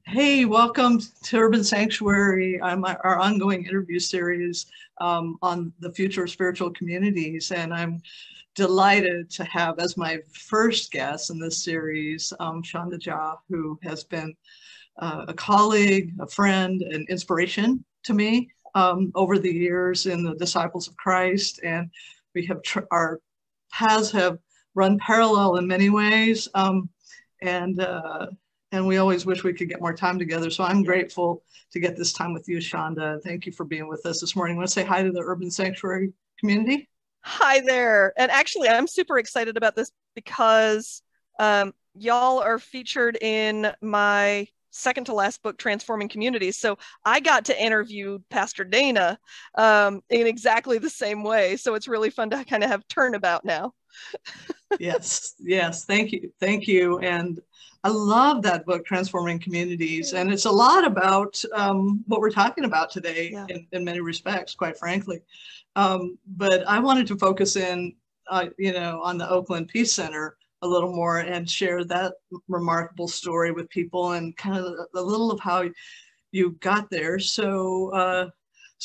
Hey, welcome to Urban Sanctuary. Our ongoing interview series on the future of spiritual communities. And I'm delighted to have as my first guest in this series, Sandhya, who has been a colleague, a friend, an inspiration to me over the years in the Disciples of Christ. And we have our paths have run parallel in many ways. And and we always wish we could get more time together. So I'm grateful to get this time with you, Shonda. Thank you for being with us this morning. I want to say hi to the Urban Sanctuary community. Hi there. And actually, I'm super excited about this because y'all are featured in my second to last book, Transforming Communities. So I got to interview Pastor Dana in exactly the same way. So it's really fun to kind of have turnabout now. Yes, yes. Thank you. Thank you. And I love that book, Transforming Communities. And it's a lot about what we're talking about today in many respects, quite frankly. But I wanted to focus in, on the Oakland Peace Center a little more and share that remarkable story with people and kind of a little of how you got there. So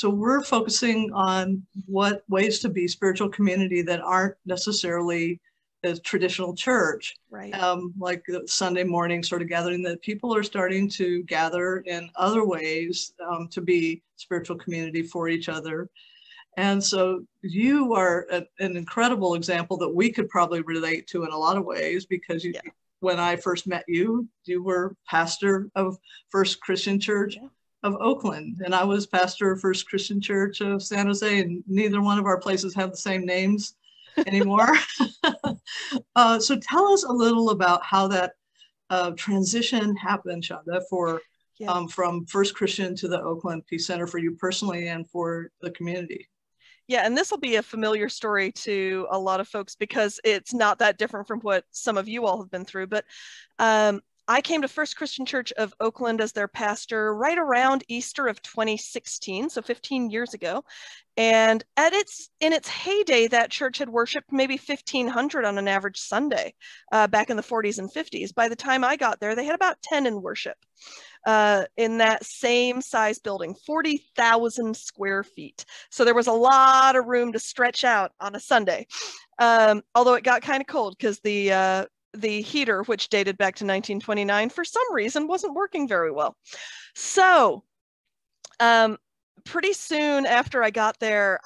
we're focusing on what ways to be spiritual community that aren't necessarily a traditional church, right? Like the Sunday morning sort of gathering, that people are starting to gather in other ways to be spiritual community for each other. And so you are an incredible example that we could probably relate to in a lot of ways, because when I first met you, you were pastor of First Christian Church of Oakland, and I was pastor of First Christian Church of San Jose, and neither one of our places have the same names anymore. So tell us a little about how that transition happened, Shonda, from First Christian to the Oakland Peace Center for you personally and for the community. Yeah, and this will be a familiar story to a lot of folks because it's not that different from what some of you all have been through. But I came to First Christian Church of Oakland as their pastor right around Easter of 2016, so 15 years ago. And in its heyday, that church had worshiped maybe 1,500 on an average Sunday back in the 40s and 50s. By the time I got there, they had about 10 in worship in that same size building, 40,000 square feet. So there was a lot of room to stretch out on a Sunday. Although it got kind of cold because the heater, which dated back to 1929, for some reason wasn't working very well. So pretty soon after I got there,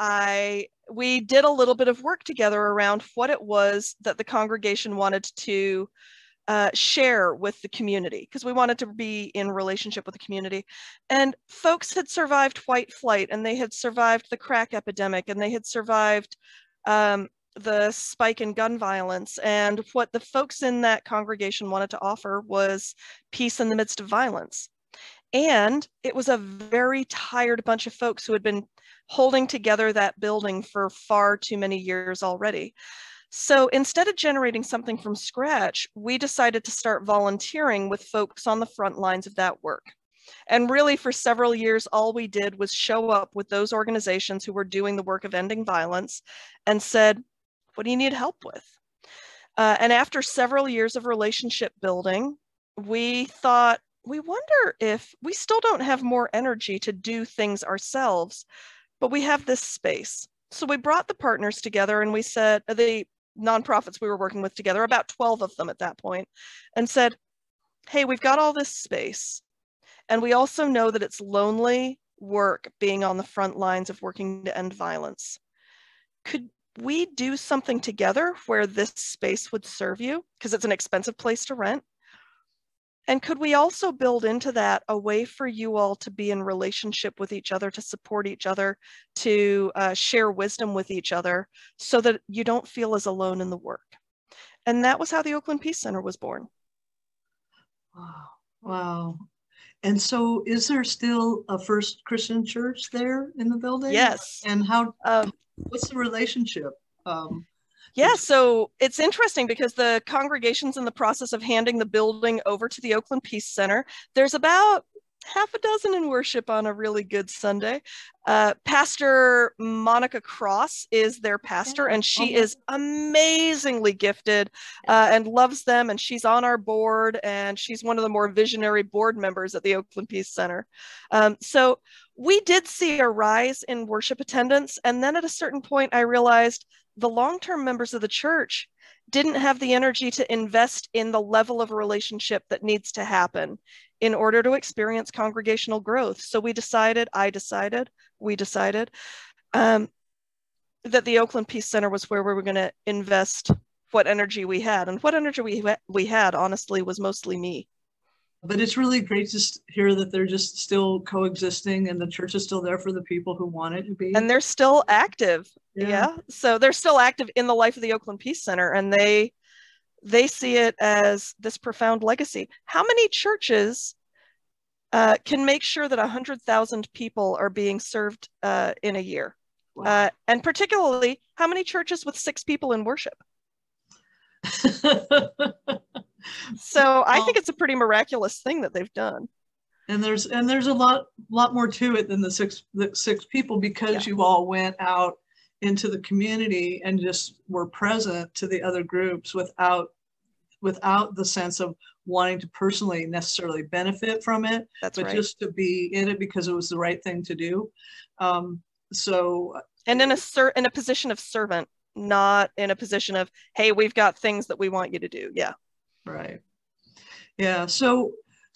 we did a little bit of work together around what it was that the congregation wanted to share with the community, because we wanted to be in relationship with the community. And folks had survived white flight, and they had survived the crack epidemic, and they had survived the spike in gun violence. And what the folks in that congregation wanted to offer was peace in the midst of violence. And it was a very tired bunch of folks who had been holding together that building for far too many years already. So instead of generating something from scratch, we decided to start volunteering with folks on the front lines of that work. And really, for several years, all we did was show up with those organizations who were doing the work of ending violence and said, what do you need help with? And after several years of relationship building, we thought, we wonder if we still don't have more energy to do things ourselves, but we have this space. So we brought the partners together, and we said, the nonprofits we were working with together, about 12 of them at that point, and said, hey, we've got all this space. And we also know that it's lonely work being on the front lines of working to end violence. Could we do something together where this space would serve you? Because it's an expensive place to rent. And could we also build into that a way for you all to be in relationship with each other, to support each other, to share wisdom with each other, so that you don't feel as alone in the work? And that was how the Oakland Peace Center was born. Wow. Wow. And so is there still a First Christian Church there in the building? Yes. And what's the relationship? Yeah, so it's interesting because the congregation's in the process of handing the building over to the Oakland Peace Center. There's about half a dozen in worship on a really good Sunday. Pastor Monica Cross is their pastor, and she is amazingly gifted and loves them, and she's on our board, and she's one of the more visionary board members at the Oakland Peace Center. So we did see a rise in worship attendance, and then at a certain point I realized the long-term members of the church didn't have the energy to invest in the level of relationship that needs to happen in order to experience congregational growth. So we decided that the Oakland Peace Center was where we were going to invest what energy we had. And what energy we had, honestly, was mostly me. But it's really great to hear that they're just still coexisting and the church is still there for the people who want it to be. And they're still active. Yeah. So they're still active in the life of the Oakland Peace Center, and they see it as this profound legacy. How many churches can make sure that 100,000 people are being served in a year? Wow. And particularly, how many churches with 6 people in worship? So I think it's a pretty miraculous thing that they've done. And there's a lot more to it than the six people, because you all went out into the community and just were present to the other groups without the sense of wanting to personally necessarily benefit from it, just to be in it because it was the right thing to do. And in a position of servant, not in a position of, hey, we've got things that we want you to do. Yeah. Right. Yeah. So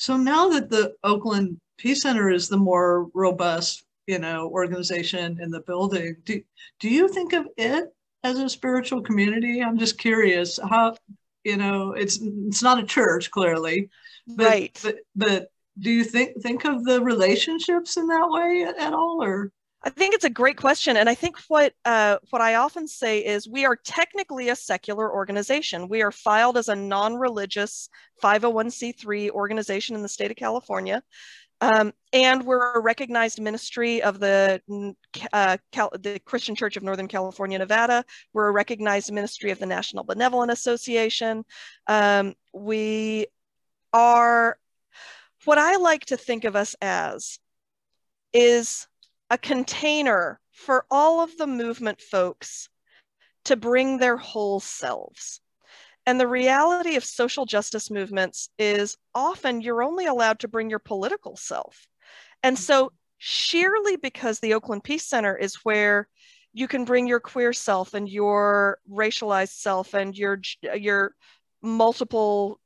now that the Oakland Peace Center is the more robust, organization in the building, do you think of it as a spiritual community? I'm just curious how, it's not a church, clearly, but do you think of the relationships in that way at all, or? I think it's a great question. And I think what I often say is we are technically a secular organization. We are filed as a non-religious 501c3 organization in the state of California. And we're a recognized ministry of the Christian Church of Northern California, Nevada. We're a recognized ministry of the National Benevolent Association. We are, what I like to think of us as is a container for all of the movement folks to bring their whole selves. And the reality of social justice movements is often you're only allowed to bring your political self. And so sheerly because the Oakland Peace Center is where you can bring your queer self and your racialized self and your multiple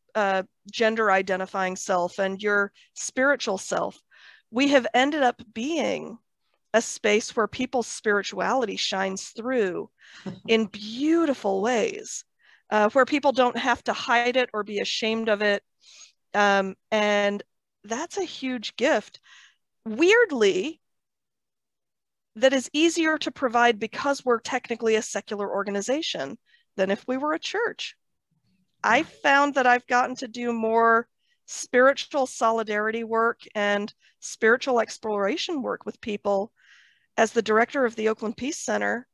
gender identifying self and your spiritual self, we have ended up being a space where people's spirituality shines through in beautiful ways, where people don't have to hide it or be ashamed of it. And that's a huge gift. Weirdly, that is easier to provide because we're technically a secular organization than if we were a church. I found that I've gotten to do more spiritual solidarity work and spiritual exploration work with people as the director of the Oakland Peace Center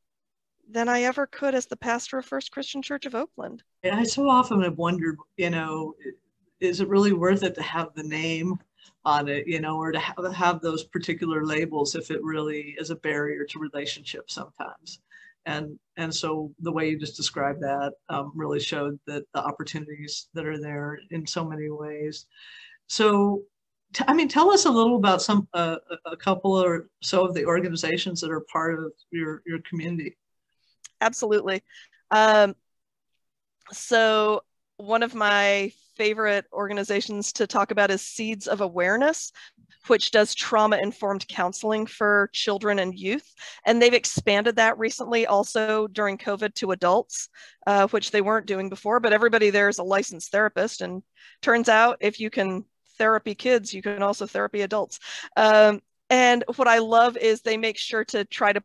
than I ever could as the pastor of First Christian Church of Oakland. And I so often have wondered, is it really worth it to have the name on it, or to have those particular labels if it really is a barrier to relationships sometimes. And so the way you just described that really showed that the opportunities that are there in so many ways. So, tell us a little about a couple or so of the organizations that are part of your community. Absolutely. So one of my favorite organizations to talk about is Seeds of Awareness, which does trauma-informed counseling for children and youth. And they've expanded that recently also during COVID to adults, which they weren't doing before, but everybody there is a licensed therapist. And turns out if you can therapy kids, you can also therapy adults. And what I love is they make sure to try to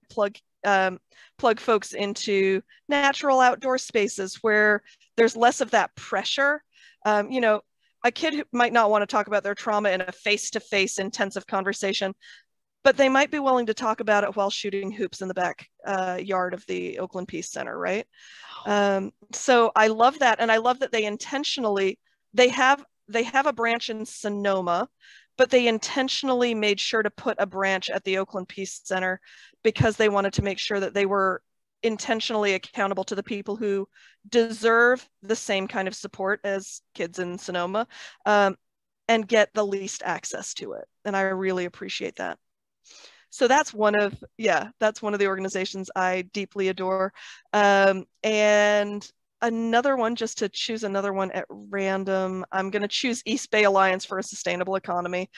plug folks into natural outdoor spaces where there's less of that pressure. A kid who might not want to talk about their trauma in a face-to-face intensive conversation, but they might be willing to talk about it while shooting hoops in the back yard of the Oakland Peace Center, right? So I love that. And I love that they have they have a branch in Sonoma, but they intentionally made sure to put a branch at the Oakland Peace Center because they wanted to make sure that they were intentionally accountable to the people who deserve the same kind of support as kids in Sonoma, and get the least access to it. And I really appreciate that. So that's one of the organizations I deeply adore. And another one, just to choose another one at random, I'm going to choose East Bay Alliance for a Sustainable Economy,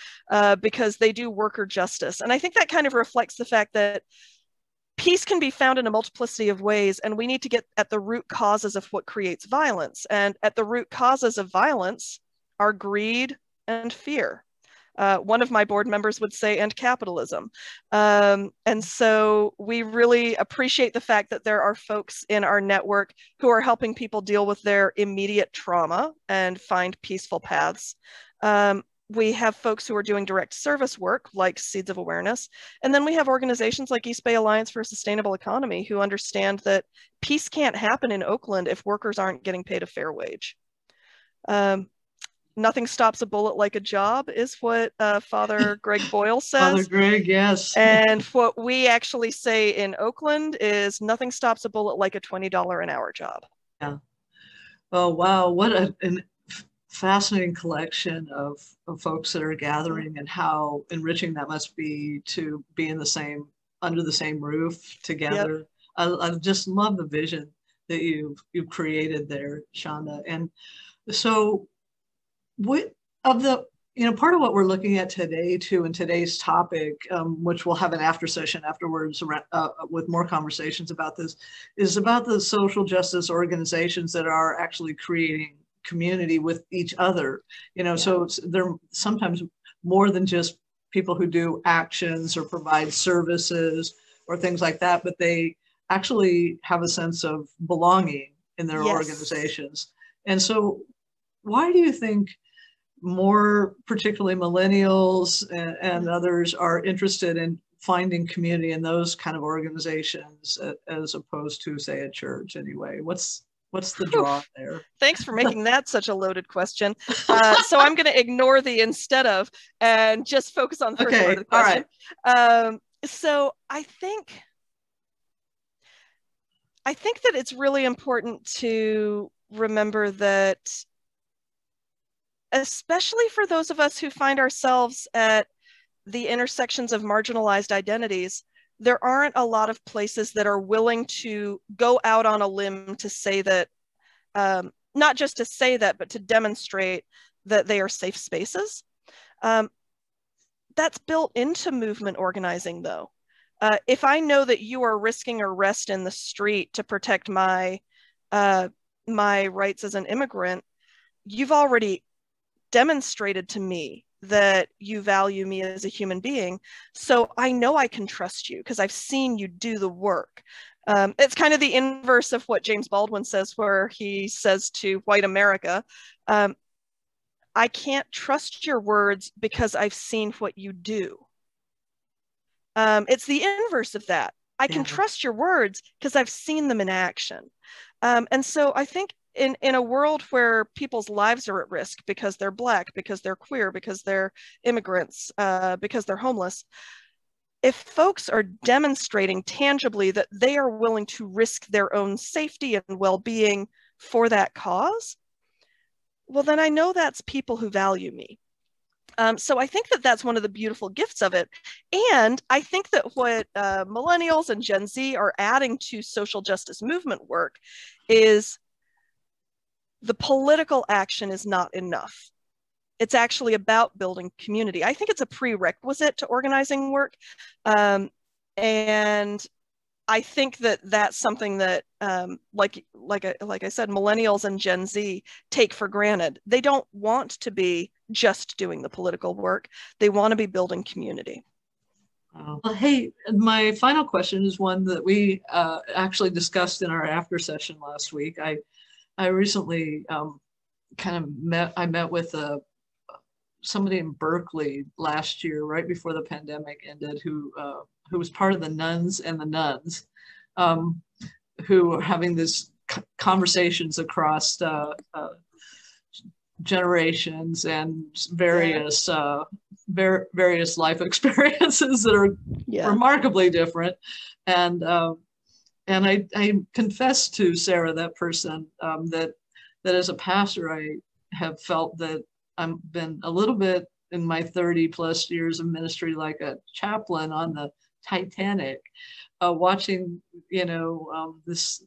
because they do worker justice. And I think that kind of reflects the fact that peace can be found in a multiplicity of ways, and we need to get at the root causes of what creates violence. And at the root causes of violence are greed and fear. One of my board members would say, and capitalism. And so we really appreciate the fact that there are folks in our network who are helping people deal with their immediate trauma and find peaceful paths. We have folks who are doing direct service work like Seeds of Awareness. And then we have organizations like East Bay Alliance for a Sustainable Economy who understand that peace can't happen in Oakland if workers aren't getting paid a fair wage. Nothing stops a bullet like a job is what Father Greg Boyle says. Father Greg, yes. And what we actually say in Oakland is nothing stops a bullet like a $20 an hour job. Yeah. Oh, wow. What a fascinating collection of folks that are gathering, and how enriching that must be to be in under the same roof together. Yep. I just love the vision that you've created there, Shonda. And so part of what we're looking at today too, in today's topic, which we'll have an after session afterwards with more conversations about this, is about the social justice organizations that are actually creating community with each other. So they're sometimes more than just people who do actions or provide services or things like that, but they actually have a sense of belonging in their organizations. And so why do you think more, particularly millennials and others, are interested in finding community in those kind of organizations as opposed to, say, a church anyway? What's the draw there? Thanks for making that such a loaded question. So I'm going to ignore the instead of and just focus on the first part of the question. All right. So I think that it's really important to remember that, especially for those of us who find ourselves at the intersections of marginalized identities, there aren't a lot of places that are willing to go out on a limb to say that, not just to say that, but to demonstrate that they are safe spaces. That's built into movement organizing, though. If I know that you are risking arrest in the street to protect my rights as an immigrant, you've already demonstrated to me that you value me as a human being. So I know I can trust you because I've seen you do the work. It's kind of the inverse of what James Baldwin says, where he says to white America, I can't trust your words because I've seen what you do. It's the inverse of that. I can trust your words because I've seen them in action. And so I think in a world where people's lives are at risk because they're Black, because they're queer, because they're immigrants, because they're homeless, if folks are demonstrating tangibly that they are willing to risk their own safety and well-being for that cause, well, then I know that's people who value me. So I think that that's one of the beautiful gifts of it. And I think that what millennials and Gen Z are adding to social justice movement work is the political action is not enough. It's actually about building community. I think it's a prerequisite to organizing work. And I think that that's something that, like I said, millennials and Gen Z take for granted. They don't want to be just doing the political work. They want to be building community. Well, hey, my final question is one that we actually discussed in our after session last week. I recently met with somebody in Berkeley last year, right before the pandemic ended, who was part of the Nuns and the Nuns, who are having these conversations across generations and various various life experiences that are remarkably different. And I confess to Sarah, that person, that as a pastor, I have felt that I've been a little bit in my 30 plus years of ministry like a chaplain on the Titanic, watching, this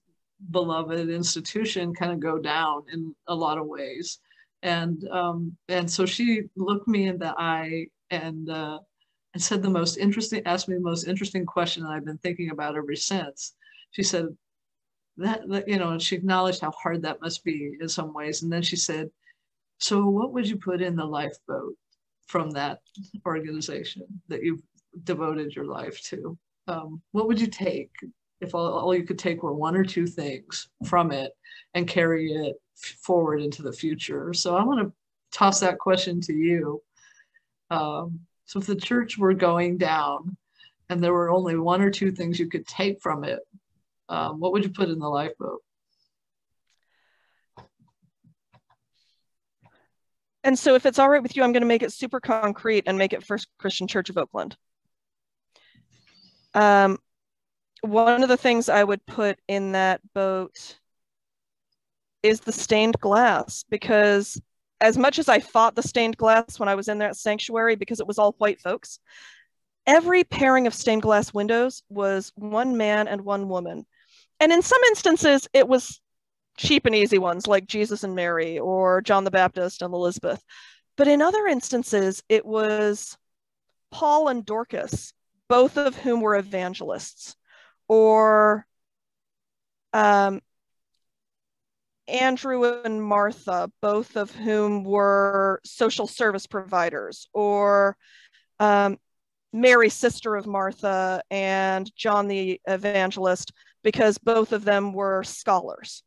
beloved institution kind of go down in a lot of ways. And so she looked me in the eye and said asked me the most interesting question that I've been thinking about ever since. She said that, she acknowledged how hard that must be in some ways. And then she said, so what would you put in the lifeboat from that organization that you've devoted your life to? What would you take if all you could take were one or two things from it and carry it forward into the future? So I want to toss that question to you. So if the church were going down and there were only one or two things you could take from it, what would you put in the lifeboat? And so if it's all right with you, I'm going to make it super concrete and make it First Christian Church of Oakland. One of the things I would put in that boat is the stained glass, because as much as I fought the stained glass when I was in that sanctuary because it was all white folks, every pairing of stained glass windows was one man and one woman. And in some instances, it was cheap and easy ones like Jesus and Mary or John the Baptist and Elizabeth. But in other instances, it was Paul and Dorcas, both of whom were evangelists, or Andrew and Martha, both of whom were social service providers, or Mary, sister of Martha, and John the Evangelist, because both of them were scholars.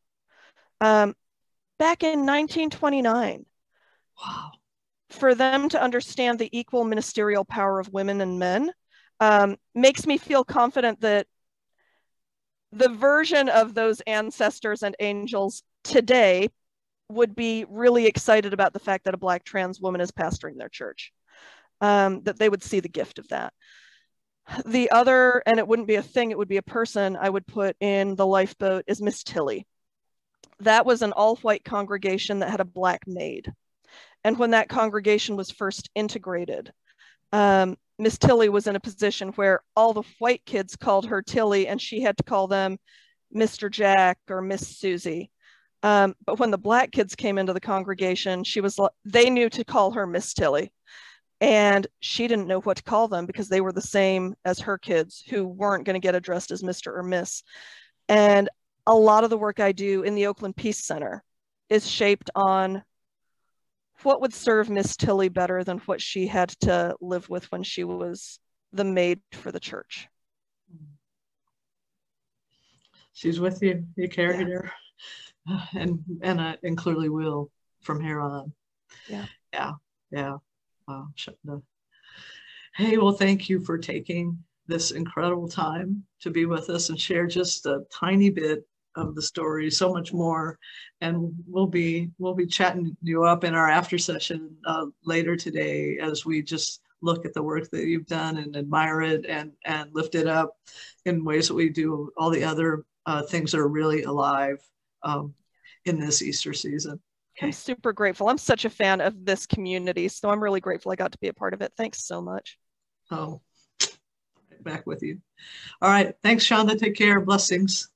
Back in 1929, wow, for them to understand the equal ministerial power of women and men makes me feel confident that the version of those ancestors and angels today would be really excited about the fact that a Black trans woman is pastoring their church, that they would see the gift of that. The other, and it wouldn't be a thing, it would be a person I would put in the lifeboat, is Miss Tilly. That was an all-white congregation that had a Black maid. And when that congregation was first integrated, Miss Tilly was in a position where all the white kids called her Tilly and she had to call them Mr. Jack or Miss Susie. But when the Black kids came into the congregation, they knew to call her Miss Tilly. And she didn't know what to call them because they were the same as her kids who weren't going to get addressed as Mr. or Miss. And a lot of the work I do in the Oakland Peace Center is shaped on what would serve Miss Tilly better than what she had to live with when she was the maid for the church. She's with you. You carried her, and clearly will from here on. Yeah. Wow. Hey, well, thank you for taking this incredible time to be with us and share just a tiny bit of the story, so much more. And we'll be chatting you up in our after session later today as we just look at the work that you've done and admire it and lift it up in ways that we do all the other things that are really alive in this Easter season. Okay. I'm super grateful. I'm such a fan of this community, so I'm really grateful I got to be a part of it. Thanks so much. Oh, right back with you. All right. Thanks, Shonda. Take care. Blessings.